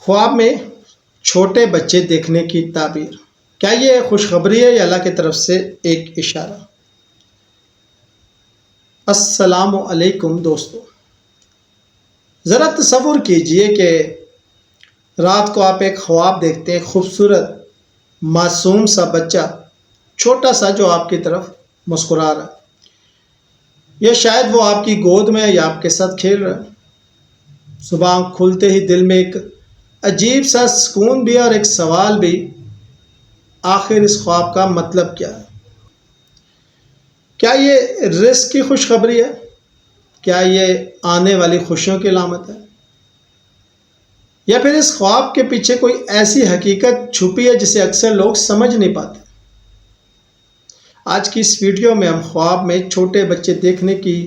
خواب میں چھوٹے بچے دیکھنے کی تعبیر، کیا یہ خوشخبری ہے یا اللہ کی طرف سے ایک اشارہ؟ السلام علیکم دوستو، ذرا تصور کیجئے کہ رات کو آپ ایک خواب دیکھتے ہیں، خوبصورت معصوم سا بچہ، چھوٹا سا، جو آپ کی طرف مسکرا رہا ہے، یا شاید وہ آپ کی گود میں یا آپ کے ساتھ کھیل رہا ہے۔ صبح آنکھ کھلتے ہی دل میں ایک عجیب سا سکون بھی اور ایک سوال بھی، آخر اس خواب کا مطلب کیا ہے؟ کیا یہ رزق کی خوشخبری ہے؟ کیا یہ آنے والی خوشیوں کی علامت ہے؟ یا پھر اس خواب کے پیچھے کوئی ایسی حقیقت چھپی ہے جسے اکثر لوگ سمجھ نہیں پاتے؟ آج کی اس ویڈیو میں ہم خواب میں چھوٹے بچے دیکھنے کی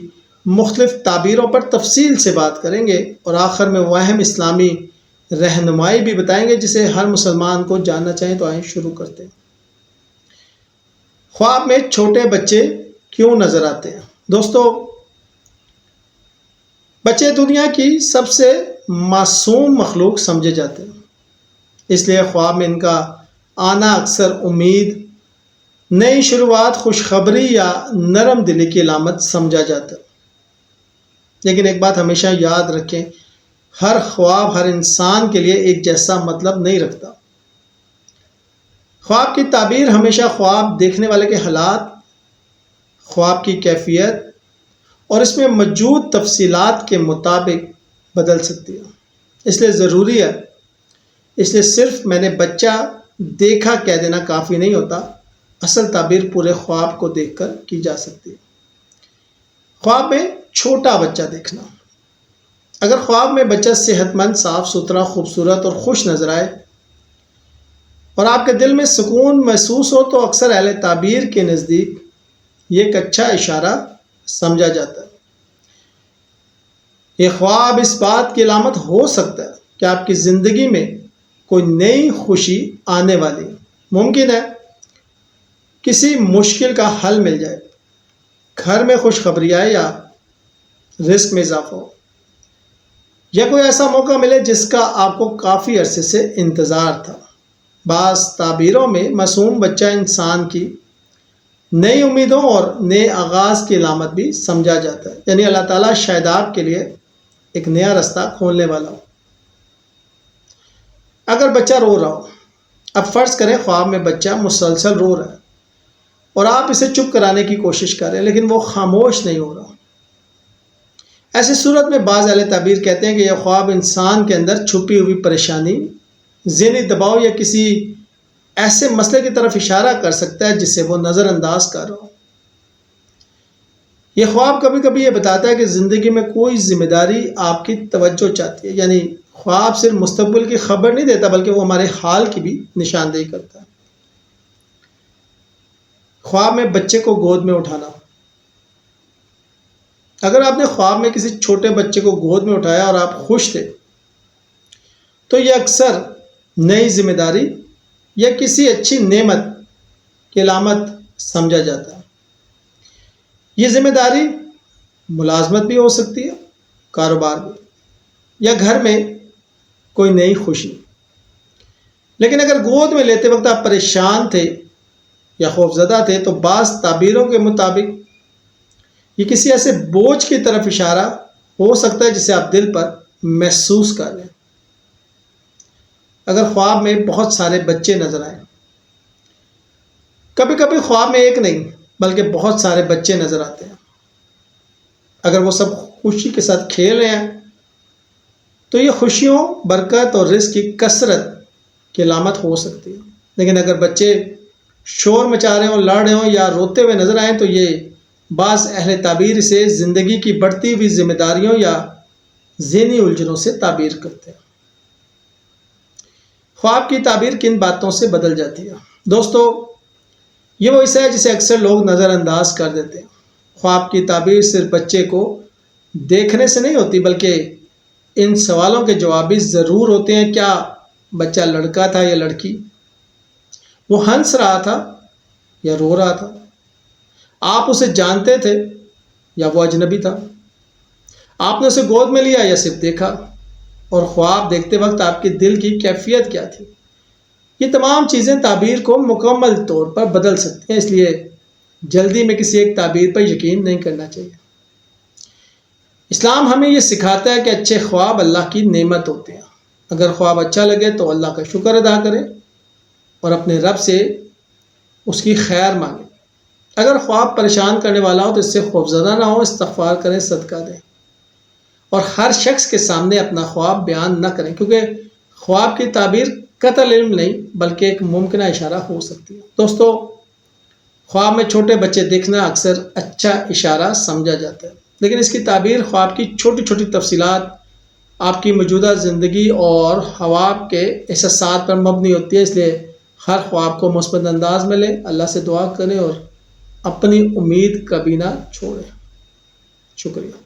مختلف تعبیروں پر تفصیل سے بات کریں گے، اور آخر میں وہ اہم اسلامی رہنمائی بھی بتائیں گے جسے ہر مسلمان کو جاننا چاہیں۔ تو آئیں شروع کرتے ہیں۔ خواب میں چھوٹے بچے کیوں نظر آتے ہیں؟ دوستو، بچے دنیا کی سب سے معصوم مخلوق سمجھے جاتے ہیں، اس لیے خواب میں ان کا آنا اکثر امید، نئی شروعات، خوشخبری یا نرم دلی کی علامت سمجھا جاتا ہے۔ لیکن ایک بات ہمیشہ یاد رکھیں، ہر خواب ہر انسان کے لیے ایک جیسا مطلب نہیں رکھتا۔ خواب کی تعبیر ہمیشہ خواب دیکھنے والے کے حالات، خواب کی کیفیت اور اس میں موجود تفصیلات کے مطابق بدل سکتی ہے۔ اس لیے ضروری ہے، اس لیے صرف میں نے بچہ دیکھا کہہ دینا کافی نہیں ہوتا، اصل تعبیر پورے خواب کو دیکھ کر کی جا سکتی ہے۔ خواب میں چھوٹا بچہ دیکھنا۔ اگر خواب میں بچہ صحت مند، صاف ستھرا، خوبصورت اور خوش نظر آئے اور آپ کے دل میں سکون محسوس ہو، تو اکثر اہل تعبیر کے نزدیک یہ ایک اچھا اشارہ سمجھا جاتا ہے۔ یہ خواب اس بات کی علامت ہو سکتا ہے کہ آپ کی زندگی میں کوئی نئی خوشی آنے والی ہے۔ ممکن ہے کسی مشکل کا حل مل جائے، گھر میں خوشخبری آئے یا رزق میں اضافہ ہو، یا کوئی ایسا موقع ملے جس کا آپ کو کافی عرصے سے انتظار تھا۔ بعض تعبیروں میں معصوم بچہ انسان کی نئی امیدوں اور نئے آغاز کی علامت بھی سمجھا جاتا ہے، یعنی اللہ تعالیٰ شاید آپ کے لیے ایک نیا راستہ کھولنے والا ہو۔ اگر بچہ رو رہا ہو، اب فرض کریں خواب میں بچہ مسلسل رو رہا ہے اور آپ اسے چپ کرانے کی کوشش کر رہے ہیں، لیکن وہ خاموش نہیں ہو رہا، ایسی صورت میں بعض اہل تعبیر کہتے ہیں کہ یہ خواب انسان کے اندر چھپی ہوئی پریشانی، ذہنی دباؤ یا کسی ایسے مسئلے کی طرف اشارہ کر سکتا ہے جسے وہ نظر انداز کر رہا ہو۔ یہ خواب کبھی کبھی یہ بتاتا ہے کہ زندگی میں کوئی ذمہ داری آپ کی توجہ چاہتی ہے، یعنی خواب صرف مستقبل کی خبر نہیں دیتا بلکہ وہ ہمارے حال کی بھی نشاندہی کرتا ہے۔ خواب میں بچے کو گود میں اٹھانا۔ اگر آپ نے خواب میں کسی چھوٹے بچے کو گود میں اٹھایا اور آپ خوش تھے، تو یہ اکثر نئی ذمہ داری یا کسی اچھی نعمت کی علامت سمجھا جاتا ہے۔ یہ ذمہ داری ملازمت بھی ہو سکتی ہے، کاروبار بھی، یا گھر میں کوئی نئی خوشی۔ لیکن اگر گود میں لیتے وقت آپ پریشان تھے یا خوفزدہ تھے، تو بعض تعبیروں کے مطابق یہ کسی ایسے بوجھ کی طرف اشارہ ہو سکتا ہے جسے آپ دل پر محسوس کر لیں۔ اگر خواب میں بہت سارے بچے نظر آئیں، کبھی کبھی خواب میں ایک نہیں بلکہ بہت سارے بچے نظر آتے ہیں، اگر وہ سب خوشی کے ساتھ کھیل رہے ہیں تو یہ خوشیوں، برکت اور رزق کی کثرت کی علامت ہو سکتی ہے۔ لیکن اگر بچے شور مچا رہے ہوں، لڑ رہے ہوں یا روتے ہوئے نظر آئیں، تو یہ بعض اہل تعبیر سے زندگی کی بڑھتی ہوئی ذمہ داریوں یا ذہنی الجھنوں سے تعبیر کرتے ہیں۔ خواب کی تعبیر کن باتوں سے بدل جاتی ہے؟ دوستو، یہ وہ حصہ ہے جسے اکثر لوگ نظر انداز کر دیتے ہیں۔ خواب کی تعبیر صرف بچے کو دیکھنے سے نہیں ہوتی، بلکہ ان سوالوں کے جواب بھی ضرور ہوتے ہیں۔ کیا بچہ لڑکا تھا یا لڑکی؟ وہ ہنس رہا تھا یا رو رہا تھا؟ آپ اسے جانتے تھے یا وہ اجنبی تھا؟ آپ نے اسے گود میں لیا یا صرف دیکھا؟ اور خواب دیکھتے وقت آپ کے دل کی کیفیت کیا تھی، یہ تمام چیزیں تعبیر کو مکمل طور پر بدل سکتی ہیں، اس لیے جلدی میں کسی ایک تعبیر پر یقین نہیں کرنا چاہیے۔ اسلام ہمیں یہ سکھاتا ہے کہ اچھے خواب اللہ کی نعمت ہوتے ہیں۔ اگر خواب اچھا لگے تو اللہ کا شکر ادا کریں اور اپنے رب سے اس کی خیر مانگیں۔ اگر خواب پریشان کرنے والا ہو تو اس سے خوفزدہ نہ ہو، استغفار کریں، صدقہ دیں اور ہر شخص کے سامنے اپنا خواب بیان نہ کریں، کیونکہ خواب کی تعبیر قطعی علم نہیں بلکہ ایک ممکنہ اشارہ ہو سکتی ہے۔ دوستو، خواب میں چھوٹے بچے دیکھنا اکثر اچھا اشارہ سمجھا جاتا ہے، لیکن اس کی تعبیر خواب کی چھوٹی چھوٹی تفصیلات، آپ کی موجودہ زندگی اور خواب کے احساسات پر مبنی ہوتی ہے۔ اس لیے ہر خواب کو مثبت انداز میں لیں، اللہ سے دعا کریں اور اپنی امید کبھی نہ چھوڑیں۔ شکریہ۔